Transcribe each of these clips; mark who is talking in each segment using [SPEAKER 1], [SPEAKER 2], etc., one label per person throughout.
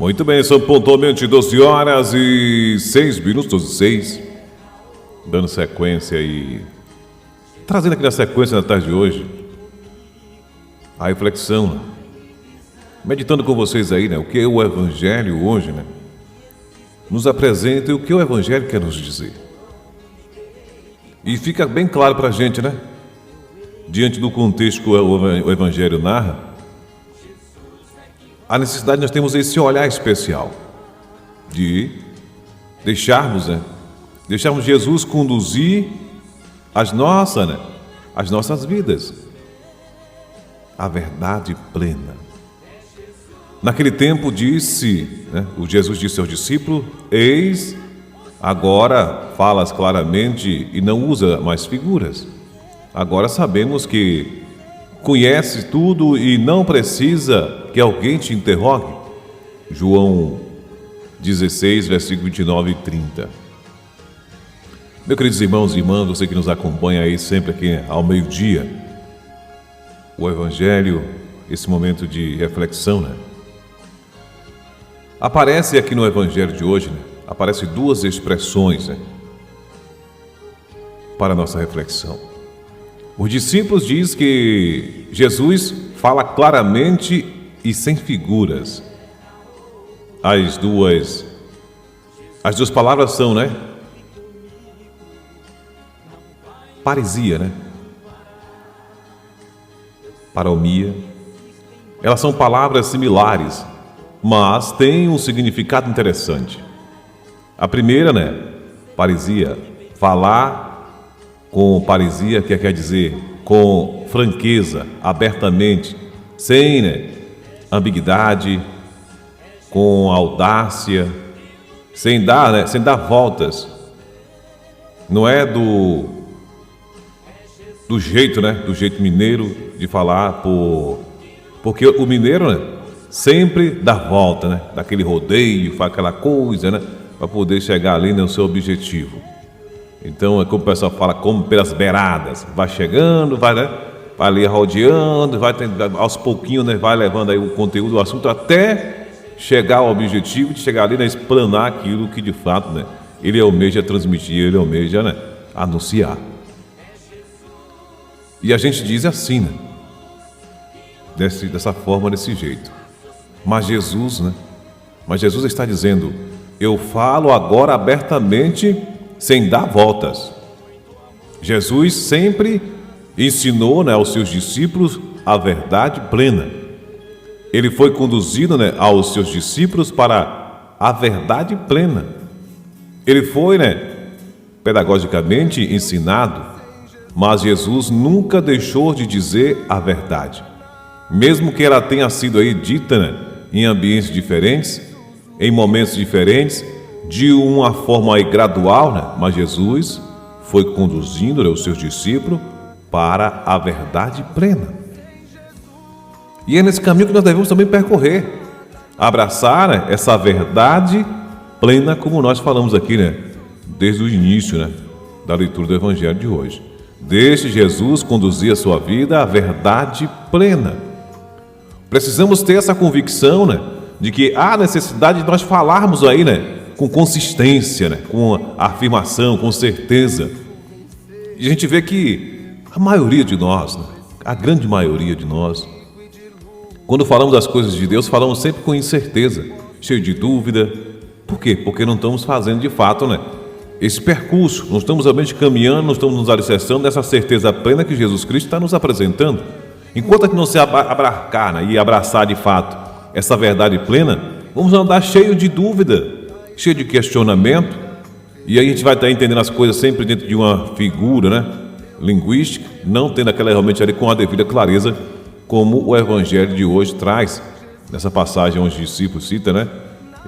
[SPEAKER 1] Muito bem, são pontualmente 12 horas e 6 minutos, 6. Dando sequência e trazendo aqui na sequência na tarde de hoje a reflexão, né? Meditando com vocês aí, né? O que é o Evangelho hoje, né? Nos apresenta e o que o Evangelho quer nos dizer. E fica bem claro para a gente, né? Diante do contexto que o Evangelho narra, a necessidade de nós temos esse olhar especial de deixarmos Jesus conduzir as nossas vidas, a verdade plena. Naquele tempo Jesus disse aos discípulos: eis, agora falas claramente e não usa mais figuras. Agora sabemos que conhece tudo e não precisa que alguém te interrogue. João 16, versículo 29 e 30. Meus queridos irmãos e irmãs, você que nos acompanha aí sempre aqui ao meio-dia, o Evangelho, esse momento de reflexão, né? Aparece aqui no Evangelho de hoje, né? Aparece duas expressões, né? Para a nossa reflexão. Os discípulos dizem que Jesus fala claramente e sem figuras. As duas palavras são, né? Paresia, né? Paromia. Elas são palavras similares, mas têm um significado interessante. A primeira, né? Paresia, falar com paresia, que quer dizer com franqueza, abertamente, sem, né, ambiguidade, com audácia, sem dar voltas. Não é do jeito, né, do jeito mineiro de falar, porque o mineiro, né, sempre dá volta, né, daquele rodeio, faz aquela coisa, né, para poder chegar ali no seu objetivo. Então é como o pessoal fala, como pelas beiradas, vai chegando, vai ali rodeando, aos pouquinhos, né, vai levando aí o conteúdo do assunto até chegar ao objetivo de chegar ali, né, explanar aquilo que de fato, né, ele almeja transmitir, ele almeja, né, anunciar. E a gente diz assim, né, dessa forma, desse jeito. Mas Jesus está dizendo: eu falo agora abertamente, sem dar voltas. Jesus sempre ensinou, né, aos seus discípulos a verdade plena. Ele foi conduzido, né, aos seus discípulos para a verdade plena. Ele foi, né, pedagogicamente ensinado, mas Jesus nunca deixou de dizer a verdade. Mesmo que ela tenha sido aí dita, né, em ambientes diferentes, em momentos diferentes, de uma forma aí gradual, né? Mas Jesus foi conduzindo, né, os seus discípulos para a verdade plena. E é nesse caminho que nós devemos também percorrer, abraçar, né, essa verdade plena, como nós falamos aqui, né, desde o início, né, da leitura do Evangelho de hoje. Deixe Jesus conduzir a sua vida à verdade plena. Precisamos ter essa convicção, né, de que há necessidade de nós falarmos aí, né, com consistência, né, com afirmação, com certeza. E a gente vê que a maioria de nós, né, a grande maioria de nós, quando falamos das coisas de Deus, falamos sempre com incerteza, cheio de dúvida. Por quê? Porque não estamos fazendo de fato, né, esse percurso, não estamos realmente caminhando, não estamos nos alicerçando nessa certeza plena que Jesus Cristo está nos apresentando. Enquanto que não se abarcar, né, e abraçar de fato essa verdade plena, vamos andar cheio de dúvida, cheio de questionamento, e aí a gente vai estar entendendo as coisas sempre dentro de uma figura, né, linguística, não tendo aquela realmente ali com a devida clareza, como o Evangelho de hoje traz, nessa passagem onde os discípulos citam, né,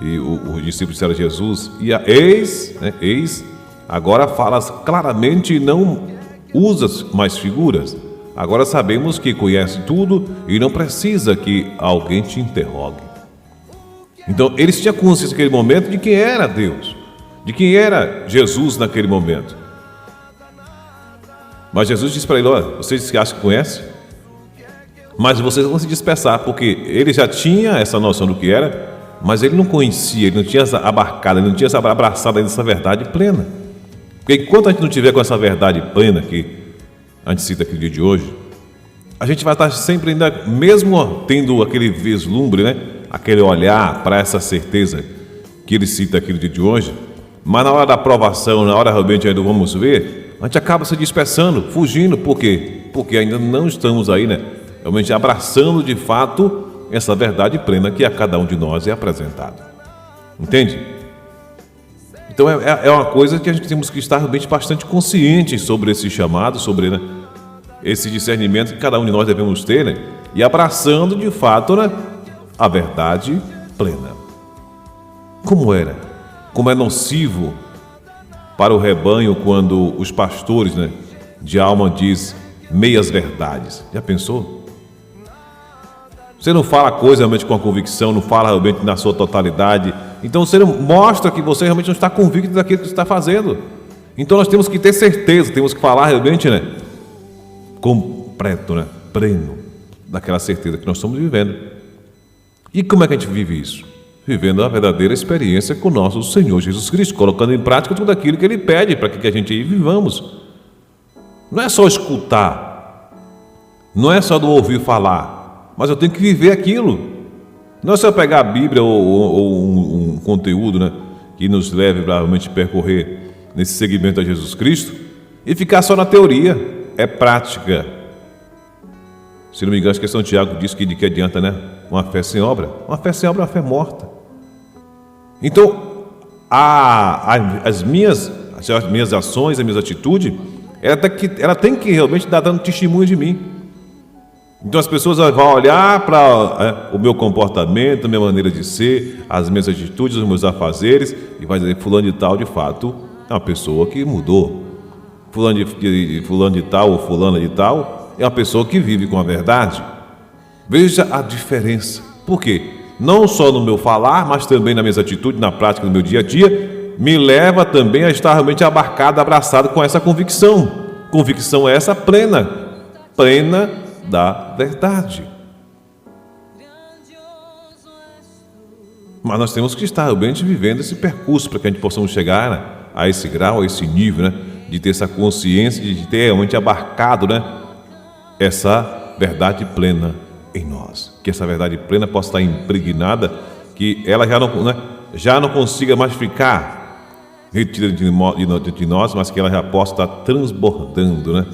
[SPEAKER 1] e os discípulos disseram a Jesus: eis, agora falas claramente e não usas mais figuras. Agora sabemos que conhece tudo e não precisa que alguém te interrogue. Então, eles tinham consciência naquele momento de quem era Deus, de quem era Jesus naquele momento. Mas Jesus disse para ele: olha, vocês acham que conhecem? Mas vocês vão se dispersar, porque ele já tinha essa noção do que era, mas ele não conhecia, ele não tinha abarcado, ele não tinha abraçado ainda essa verdade plena. Porque enquanto a gente não tiver com essa verdade plena que a gente cita aqui no dia de hoje, a gente vai estar sempre ainda, mesmo tendo aquele vislumbre, né? Aquele olhar para essa certeza que ele cita aqui no dia de hoje, mas na hora da aprovação, na hora realmente ainda vamos ver, a gente acaba se dispersando, fugindo. Por quê? Porque ainda não estamos aí, né? Realmente abraçando de fato essa verdade plena que a cada um de nós é apresentado. Entende? Então é uma coisa que a gente temos que estar realmente bastante conscientes sobre esse chamado, sobre, né, esse discernimento que cada um de nós devemos ter, né, e abraçando de fato, né, a verdade plena. Como era? Como é nocivo para o rebanho quando os pastores, né, de alma diz meias verdades. Já pensou? Você não fala a coisa realmente com a convicção, não fala realmente na sua totalidade. Então você não mostra que você realmente não está convicto daquilo que você está fazendo. Então nós temos que ter certeza, temos que falar realmente, né, completo, né, pleno, daquela certeza que nós estamos vivendo. E como é que a gente vive isso? Vivendo a verdadeira experiência com o nosso Senhor Jesus Cristo, colocando em prática tudo aquilo que Ele pede para que a gente aí vivamos. Não é só escutar, não é só do ouvir falar, mas eu tenho que viver aquilo. Não é só pegar a Bíblia ou um conteúdo, né, que nos leve para realmente percorrer nesse segmento a Jesus Cristo e ficar só na teoria. É prática. Se não me engano, acho que São Tiago diz que de que adianta, né, uma fé sem obra? Uma fé sem obra é uma fé morta. Então, as minhas ações, as minhas atitudes, ela tem que realmente dar dando testemunho de mim. Então as pessoas vão olhar para o meu comportamento, a minha maneira de ser, as minhas atitudes, os meus afazeres, e vai dizer, fulano de tal, de fato, é uma pessoa que mudou. Fulano de tal ou fulana de tal é uma pessoa que vive com a verdade. Veja a diferença. Por quê? Não só no meu falar, mas também nas minhas atitudes, na prática do meu dia a dia, me leva também a estar realmente abarcado, abraçado com essa convicção. Convicção essa plena da verdade. Mas nós temos que estar realmente vivendo esse percurso para que a gente possamos chegar, né, a esse grau, a esse nível, né, de ter essa consciência, de ter realmente abarcado, né, essa verdade plena em nós. Que essa verdade plena possa estar impregnada, que ela já não consiga mais ficar retida de nós, mas que ela já possa estar transbordando, né?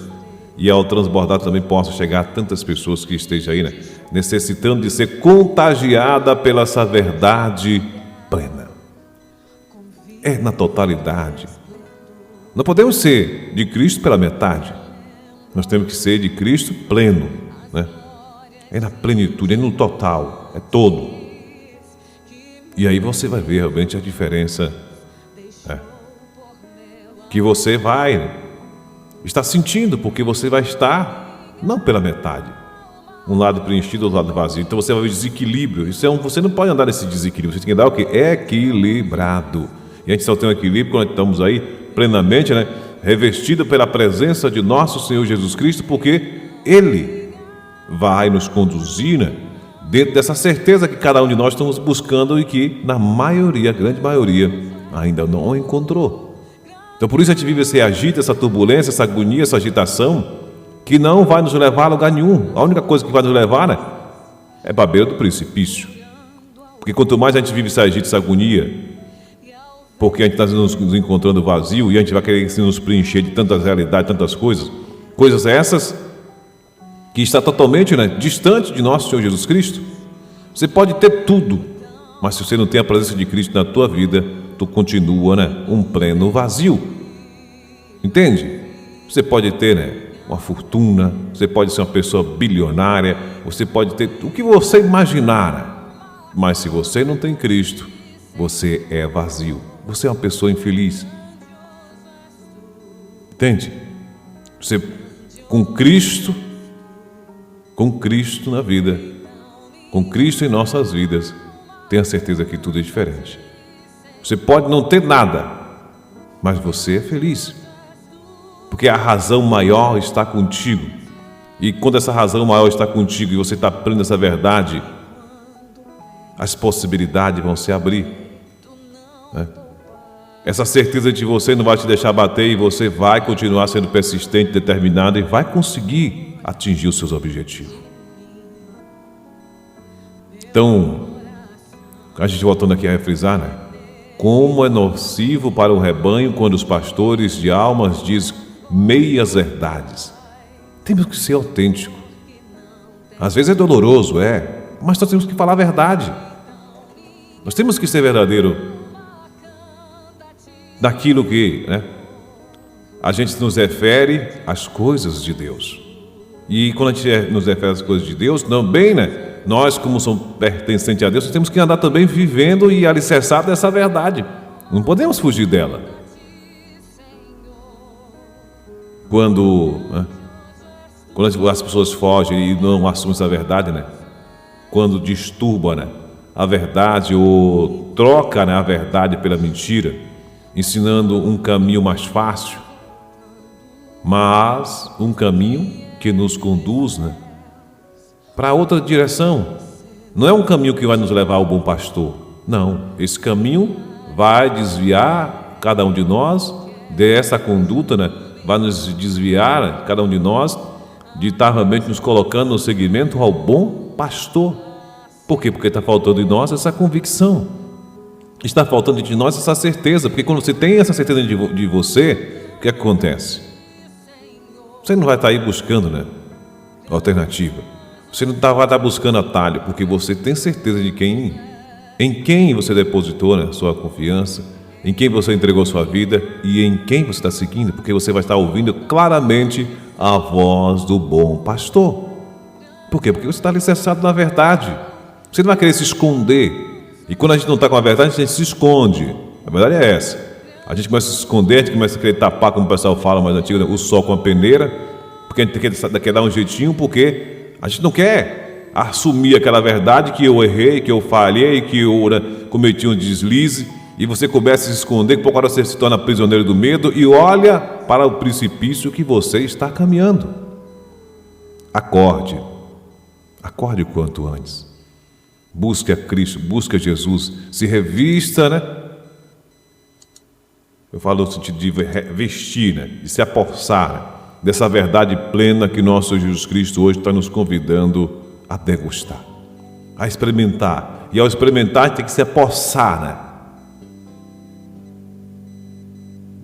[SPEAKER 1] E ao transbordar também possa chegar a tantas pessoas que estejam aí, né, necessitando de ser contagiada pela essa verdade plena. É na totalidade. Não podemos ser de Cristo pela metade. Nós temos que ser de Cristo pleno, né? É na plenitude, é no total, é todo. E aí você vai ver realmente a diferença, né, que você vai está sentindo, porque você vai estar não pela metade, um lado preenchido, outro lado vazio. Então você vai ver desequilíbrio. Você não pode andar nesse desequilíbrio. Você tem que andar o quê? Equilibrado. E a gente só tem um equilíbrio quando estamos aí plenamente, né, revestido pela presença de nosso Senhor Jesus Cristo, porque Ele vai nos conduzir, né, dentro dessa certeza que cada um de nós estamos buscando e que, na maioria, a grande maioria, ainda não encontrou. Então, por isso a gente vive esse agito, essa turbulência, essa agonia, essa agitação, que não vai nos levar a lugar nenhum. A única coisa que vai nos levar, né, é para a beira do precipício. Porque quanto mais a gente vive esse agito, essa agonia, porque a gente está nos encontrando vazio e a gente vai querer se nos preencher de tantas realidades, tantas coisas essas que está totalmente, né, distante de nosso Senhor Jesus Cristo. Você pode ter tudo, mas se você não tem a presença de Cristo na tua vida, tu continua, né, um pleno vazio. Entende? Você pode ter, né, uma fortuna, você pode ser uma pessoa bilionária, você pode ter o que você imaginar, mas se você não tem Cristo, você é vazio. Você é uma pessoa infeliz. Entende? Você, com Cristo na vida, com Cristo em nossas vidas, tenha certeza que tudo é diferente. Você pode não ter nada, mas você é feliz, porque a razão maior está contigo. E quando essa razão maior está contigo e você está pleno dessa verdade, as possibilidades vão se abrir, né? Essa certeza de você não vai te deixar bater e você vai continuar sendo persistente, determinado e vai conseguir atingir os seus objetivos. Então, a gente voltando aqui a refrisar, né? Como é nocivo para o rebanho quando os pastores de almas dizem meias verdades. Temos que ser autênticos. Às vezes é doloroso, mas nós temos que falar a verdade. Nós temos que ser verdadeiro daquilo que, né, a gente nos refere às coisas de Deus. E quando a gente nos refere às coisas de Deus, também, né, nós, como somos pertencentes a Deus, temos que andar também vivendo e alicerçado dessa verdade. Não podemos fugir dela. Quando as pessoas fogem e não assumem essa verdade, né, quando disturba, né, a verdade ou troca, né, a verdade pela mentira, ensinando um caminho mais fácil, mas um caminho que nos conduz, né, para outra direção. Não é um caminho que vai nos levar ao bom pastor. Não, esse caminho vai desviar cada um de nós dessa conduta, né? Vai nos desviar, cada um de nós, de estar realmente nos colocando no seguimento ao bom pastor. Por quê? Porque está faltando em nós essa convicção. Está faltando de nós essa certeza, porque quando você tem essa certeza de você, o que acontece? Você não vai estar aí buscando, né, alternativa. Você não vai estar buscando atalho, porque você tem certeza de em quem você depositou, né, sua confiança, em quem você entregou sua vida e em quem você está seguindo, porque você vai estar ouvindo claramente a voz do bom pastor. Por quê? Porque você está alicerçado na verdade. Você não vai querer se esconder. E quando a gente não está com a verdade, a gente se esconde. A verdade é essa. A gente começa a se esconder, a gente começa a querer tapar, como o pessoal fala mais antigo, o sol com a peneira, porque a gente quer dar um jeitinho, porque a gente não quer assumir aquela verdade que eu errei, que eu falhei, que eu, né, cometi um deslize, e você começa a se esconder, por agora você se torna prisioneiro do medo e olha para o precipício que você está caminhando. Acorde o quanto antes. Busque a Cristo, busque a Jesus, se revista, né? Eu falo no sentido de vestir, né? De se apossar, né, dessa verdade plena que nosso Jesus Cristo hoje está nos convidando a degustar, a experimentar. E ao experimentar, a gente tem que se apossar, né,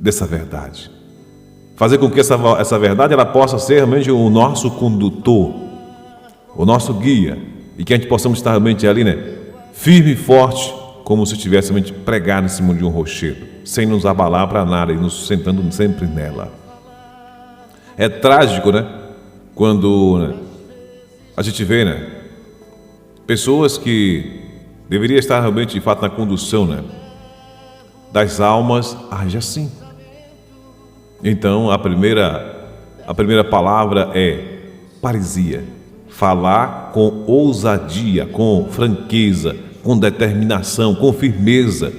[SPEAKER 1] dessa verdade. Fazer com que essa verdade ela possa ser realmente o nosso condutor, o nosso guia. E que a gente possamos estar realmente ali, né, firme e forte, como se estivéssemos pregado em cima de um rochedo, sem nos abalar para nada e nos sentando sempre nela. É trágico, né, quando, né, a gente vê, né, pessoas que deveriam estar realmente, de fato, na condução, né, das almas, age assim. Então, a primeira palavra é parisia. Falar com ousadia, com franqueza, com determinação, com firmeza.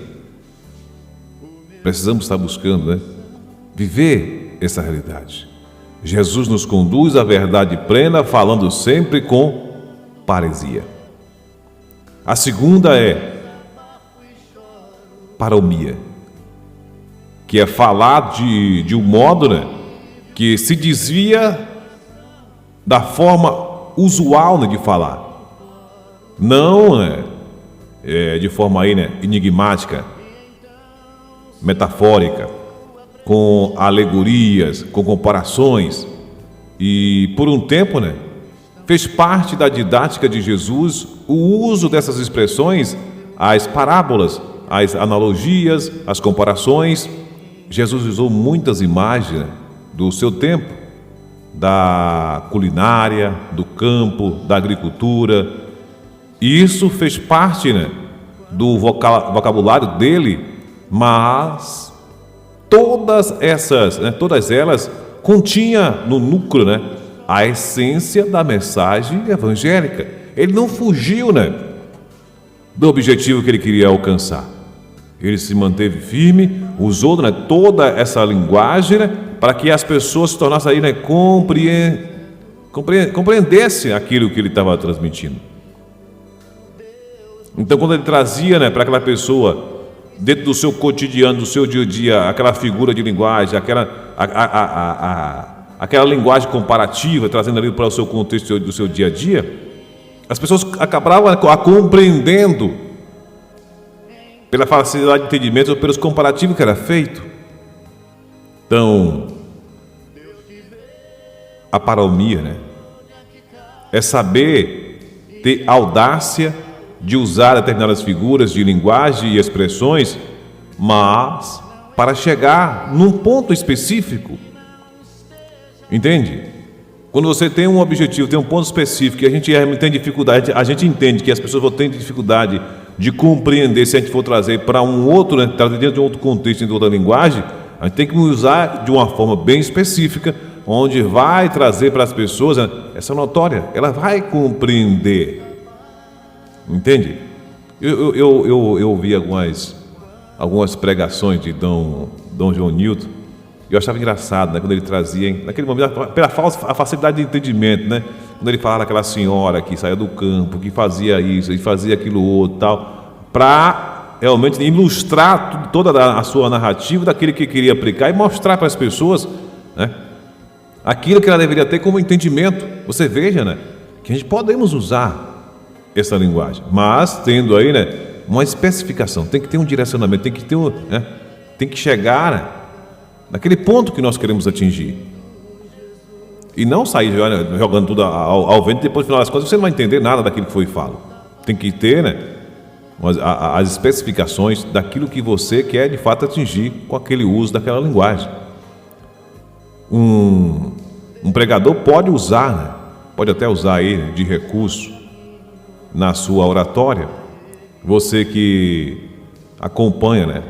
[SPEAKER 1] Precisamos estar buscando, né, viver essa realidade. Jesus nos conduz à verdade plena, falando sempre com paresia. A segunda é paromia, que é falar de um modo, né, que se desvia da forma usual, né, de falar. Não de forma aí, né, enigmática, metafórica, com alegorias, com comparações. E por um tempo, né, fez parte da didática de Jesus o uso dessas expressões, as parábolas, as analogias, as comparações. Jesus usou muitas imagens, né, do seu tempo, da culinária, do campo, da agricultura. E isso fez parte, né, do vocabulário dele, mas todas elas continha no núcleo, né, a essência da mensagem evangélica. Ele não fugiu, né, do objetivo que ele queria alcançar. Ele se manteve firme, usou, né, toda essa linguagem, né, para que as pessoas se tornassem aí, né, compreendessem aquilo que ele estava transmitindo. Então, quando ele trazia, né, para aquela pessoa, dentro do seu cotidiano, do seu dia a dia, aquela figura de linguagem, aquela linguagem comparativa, trazendo ali para o seu contexto do seu dia a dia, as pessoas acabavam a compreendendo pela facilidade de entendimento ou pelos comparativos que era feito. Então, a paralmia, né, é saber ter audácia de usar determinadas figuras de linguagem e expressões, mas para chegar num ponto específico. Entende? Quando você tem um objetivo, tem um ponto específico, e a gente tem dificuldade, a gente entende que as pessoas vão ter dificuldade de compreender se a gente for trazer para um outro, né, trazer dentro de um outro contexto, dentro de outra linguagem, a gente tem que usar de uma forma bem específica, onde vai trazer para as pessoas, né, essa notória, ela vai compreender. Entende? Eu ouvi algumas pregações de Dom João Newton. Eu achava engraçado, né, quando ele trazia, naquele momento, pela a facilidade de entendimento, né, quando ele falava daquela senhora que saía do campo, que fazia isso e fazia aquilo outro, tal, para realmente ilustrar toda a sua narrativa daquele que queria aplicar e mostrar para as pessoas, né, aquilo que ela deveria ter como entendimento. Você veja, né, que a gente podemos usar essa linguagem, mas tendo aí, né, uma especificação, tem que ter um direcionamento, tem que ter tem que chegar, né, naquele ponto que nós queremos atingir. E não sair jogando tudo ao vento, e depois, no final das contas, você não vai entender nada daquilo que foi falado. Tem que ter, né, as especificações daquilo que você quer de fato atingir com aquele uso daquela linguagem. Um pregador pode usar, né, pode até usar aí de recurso na sua oratória. Você que acompanha, né,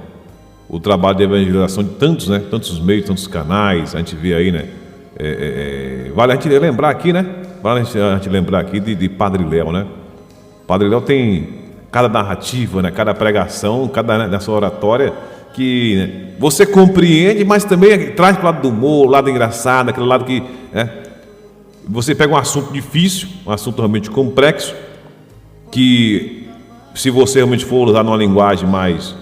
[SPEAKER 1] o trabalho de evangelização de tantos meios, tantos canais, a gente vê aí, né, vale a gente lembrar aqui, né, de Padre Léo, né. Padre Léo tem cada narrativa, né, cada pregação, cada, né, nessa oratória que, né, você compreende, mas também traz para o lado do humor, o lado engraçado, aquele lado que, né, você pega um assunto difícil, um assunto realmente complexo, que se você realmente for usar numa linguagem mais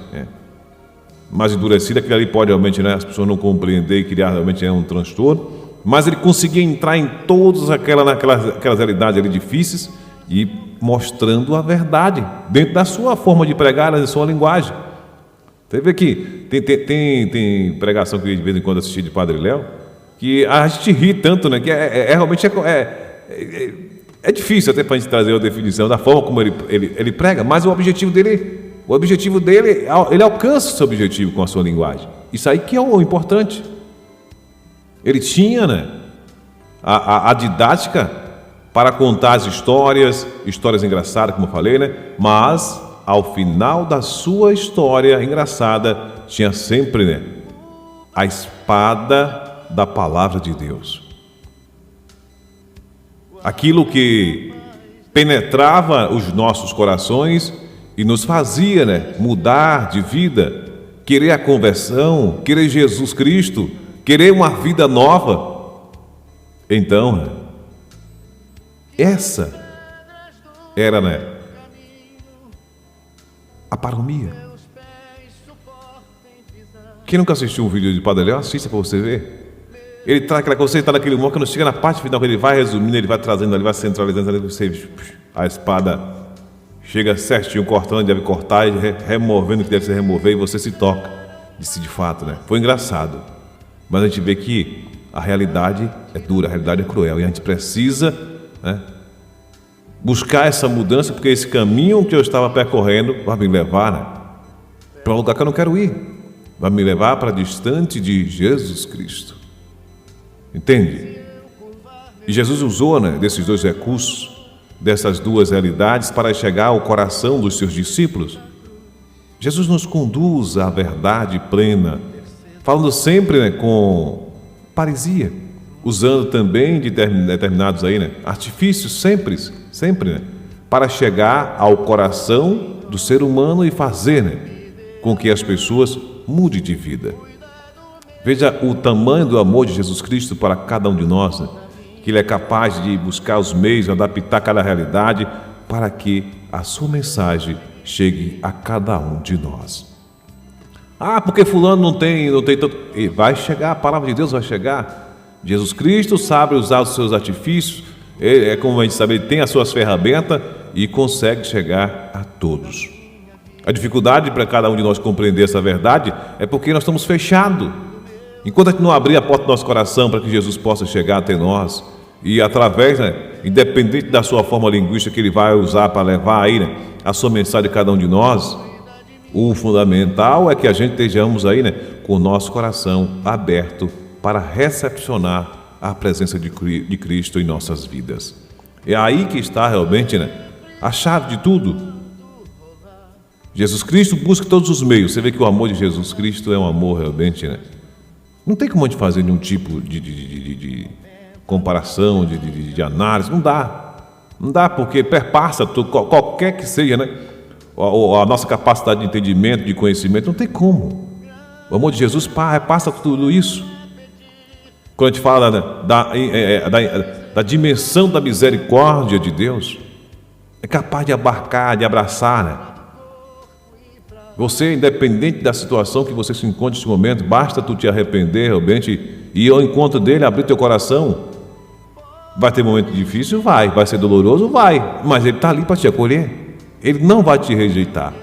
[SPEAKER 1] endurecida, aquilo ali pode realmente, né, as pessoas não compreender e criar realmente um transtorno, mas ele conseguia entrar em todas aquelas realidades ali difíceis e mostrando a verdade dentro da sua forma de pregar, da sua linguagem. Você vê que tem pregação que de vez em quando assisti de Padre Léo, que a gente ri tanto, né, que realmente é difícil até para a gente trazer a definição da forma como ele prega, mas o objetivo dele, ele alcança o seu objetivo com a sua linguagem. Isso aí que é o importante. Ele tinha, né, a didática para contar as histórias engraçadas, como eu falei, né, mas ao final da sua história engraçada tinha sempre, né, a espada da palavra de Deus. Aquilo que penetrava os nossos corações e nos fazia, né, mudar de vida, querer a conversão, querer Jesus Cristo, querer uma vida nova. Então, essa era, né, a paralmia. Quem nunca assistiu um vídeo de Padre Léo, assista para você ver. Ele traz aquela coisa, você está naquele momento, quando chega na parte final, ele vai resumindo, ele vai trazendo, ele vai centralizando, ali você, a espada chega certinho, cortando, deve cortar, e removendo o que deve ser remover, e você se toca. Disse de fato, né? Foi engraçado. Mas a gente vê que a realidade é dura, a realidade é cruel, e a gente precisa, né, buscar essa mudança, porque esse caminho que eu estava percorrendo vai me levar, né, para um lugar que eu não quero ir, vai me levar para distante de Jesus Cristo. Entende? E Jesus usou, né, desses dois recursos, dessas duas realidades, para chegar ao coração dos seus discípulos. Jesus nos conduz à verdade plena, falando sempre, né, com paresia, usando também de determinados aí, né, artifícios sempre, né, para chegar ao coração do ser humano e fazer, né, com que as pessoas mudem de vida. Veja o tamanho do amor de Jesus Cristo para cada um de nós, né, que Ele é capaz de buscar os meios, adaptar cada realidade para que a sua mensagem chegue a cada um de nós. Ah, porque fulano não tem tanto... E vai chegar, a palavra de Deus vai chegar. Jesus Cristo sabe usar os seus artifícios, é como a gente sabe, ele tem as suas ferramentas e consegue chegar a todos. A dificuldade para cada um de nós compreender essa verdade é porque nós estamos fechados. Enquanto a gente não abrir a porta do nosso coração para que Jesus possa chegar até nós, e através, independente da sua forma linguística que ele vai usar para levar aí, a sua mensagem a cada um de nós, o fundamental é que a gente estejamos aí, com o nosso coração aberto para recepcionar a presença de Cristo em nossas vidas. É aí que está realmente, a chave de tudo. Jesus Cristo busca todos os meios. Você vê que o amor de Jesus Cristo é um amor realmente, não tem como a gente fazer nenhum tipo de comparação, de análise. Não dá, porque perpassa tudo, qualquer que seja, a nossa capacidade de entendimento, de conhecimento. Não tem como. O amor de Jesus passa tudo isso. Quando a gente fala da dimensão da misericórdia de Deus, é capaz de abarcar, de abraçar, Você, independente da situação que você se encontra nesse momento, basta tu te arrepender realmente e ir ao encontro dele, abrir teu coração. Vai ter momento difícil? Vai ser doloroso? Vai, mas ele está ali para te acolher. Ele não vai te rejeitar.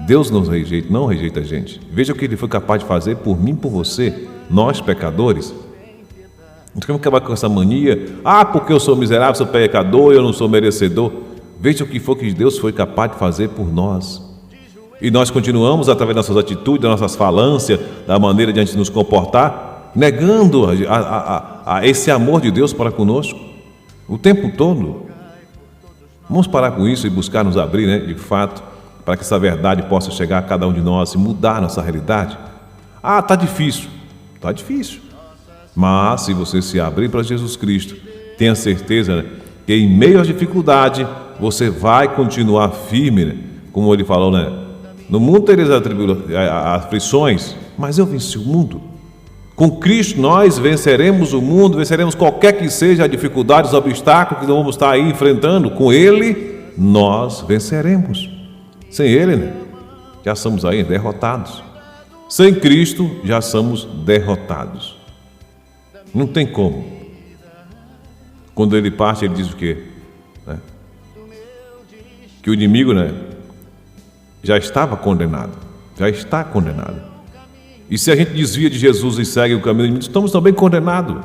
[SPEAKER 1] Deus não rejeita a gente. Veja o que ele foi capaz de fazer por mim, por você, nós pecadores. Não temos que acabar com essa mania. Porque eu sou miserável, sou pecador, eu não sou merecedor. Veja o que foi que Deus foi capaz de fazer por nós. E nós continuamos, através das nossas atitudes, das nossas falâncias, da maneira de a gente nos comportar, negando esse amor de Deus para conosco o tempo todo. Vamos parar com isso e buscar nos abrir, de fato, para que essa verdade possa chegar a cada um de nós e mudar a nossa realidade. Está difícil. Está difícil. Mas se você se abrir para Jesus Cristo, tenha certeza que em meio à dificuldade você vai continuar firme, como ele falou, no mundo tereis aflições, mas eu venci o mundo. Com Cristo nós venceremos o mundo, venceremos qualquer que seja a dificuldade, os obstáculos que nós vamos estar aí enfrentando. Com Ele nós venceremos. Sem Ele, já somos aí derrotados. Sem Cristo já somos derrotados. Não tem como. Quando ele parte, ele diz o quê? Que o inimigo, já estava condenado. Já está condenado. E se a gente desvia de Jesus e segue o caminho do inimigo, estamos também condenados.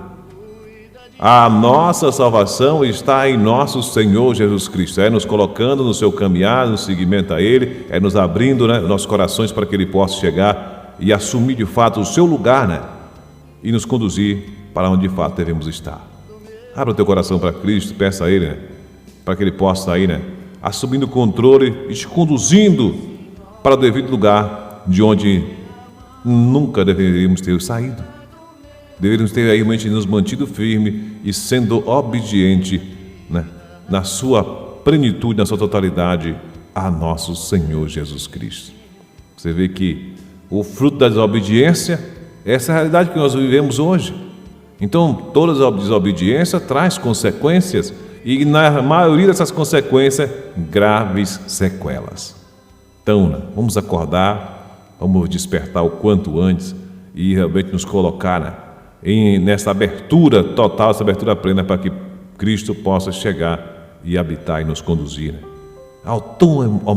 [SPEAKER 1] A nossa salvação está em nosso Senhor Jesus Cristo. É nos colocando no seu caminhar, no seguimento a Ele, é nos abrindo nossos corações para que Ele possa chegar e assumir de fato o seu lugar, e nos conduzir para onde de fato devemos estar. Abra o teu coração para Cristo, peça a Ele, para que Ele possa ir, assumindo o controle e te conduzindo para o devido lugar de onde nunca deveríamos ter saído. Deveríamos ter realmente nos mantido firme e sendo obediente, na sua plenitude, na sua totalidade, a nosso Senhor Jesus Cristo. Você vê que o fruto da desobediência, essa é a realidade que nós vivemos hoje. Então, toda a desobediência traz consequências, e na maioria dessas consequências, graves sequelas. Então, vamos acordar, vamos despertar o quanto antes e realmente nos colocar nessa abertura total, essa abertura plena, para que Cristo possa chegar e habitar e nos conduzir ao tão